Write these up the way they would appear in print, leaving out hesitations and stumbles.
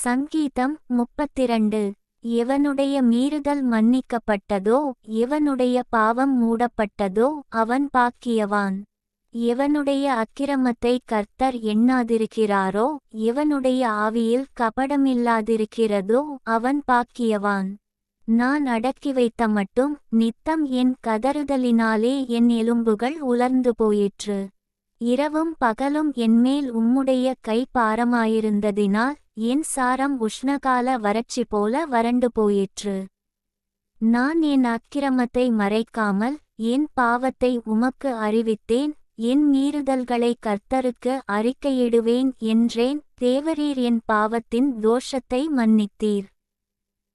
சங்கீதம் 32. எவனுடைய மீறுதல் மன்னிக்கப்பட்டதோ, எவனுடைய பாவம் மூடப்பட்டதோ, அவன் பாக்கியவான். எவனுடைய அக்கிரமத்தை கர்த்தர் எண்ணாதிருக்கிறாரோ, எவனுடைய ஆவியில் கபடமில்லாதிருக்கிறதோ, அவன் பாக்கியவான். நான் அடக்கி வைத்த மட்டும் நித்தம் என் கதறுதலினாலே என் எலும்புகள் உலர்ந்து போயிற்று. இரவும் பகலும் என்மேல் உம்முடைய கை பாரமாயிருந்ததினால் என் சாரம் உஷ்ணகால வறட்சி போல வறண்டு போயிற்று. நான் என் அக்கிரமத்தை மறைக்காமல் என் பாவத்தை உமக்கு அறிவித்தேன். என் மீறுதல்களை கர்த்தருக்கு அறிக்கையிடுவேன் என்றேன். தேவரீர் என் பாவத்தின் தோஷத்தை மன்னித்தீர்.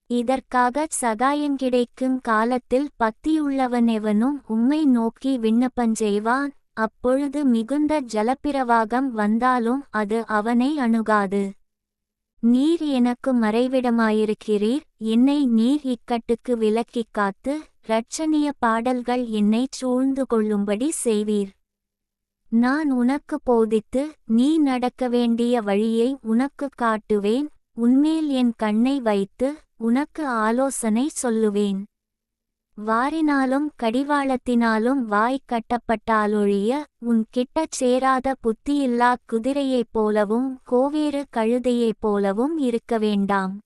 இதற்காகச் சகாயங்கிடைக்கும் காலத்தில் பக்தியுள்ளவனெவனும் உம்மை நோக்கி விண்ணப்பஞ்செய்வான். அப்பொழுது மிகுந்த ஜலப்பிரவாகம் வந்தாலும் அது அவனை அணுகாது. நீர் எனக்கு மறைவிடமாயிருக்கிறீர். என்னை நீர் இக்கட்டுக்கு விலக்கிக் காத்து இரட்சணிய பாடல்கள் என்னைச் சூழ்ந்து கொள்ளும்படி செய்வீர். நான் உனக்கு போதித்து நீ நடக்க வேண்டிய வழியை உனக்குக் காட்டுவேன். உன்மேல் என் கண்ணை வைத்து உனக்கு ஆலோசனை சொல்லுவேன். வாரினாலும் கடிவாளத்தினாலும் வாய் கட்டப்பட்டாலொழிய உன் கிட்டச் சேராத புத்தியில்லா குதிரையைப் போலவும் கோவேறு கழுதையைப் போலவும் இருக்க வேண்டாம்.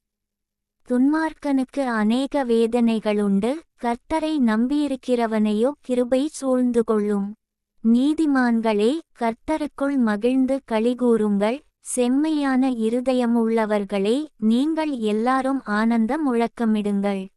துன்மார்க்கனுக்கு அநேக வேதனைகளுண்டு. கர்த்தரை நம்பியிருக்கிறவனையோ கிருபை சூழ்ந்து கொள்ளும். நீதிமான்களே, கர்த்தருக்குள் மகிழ்ந்து களிகூருங்கள். செம்மையான இருதயமுள்ளவர்களே, நீங்கள் எல்லாரும் ஆனந்த முழக்கமிடுங்கள்.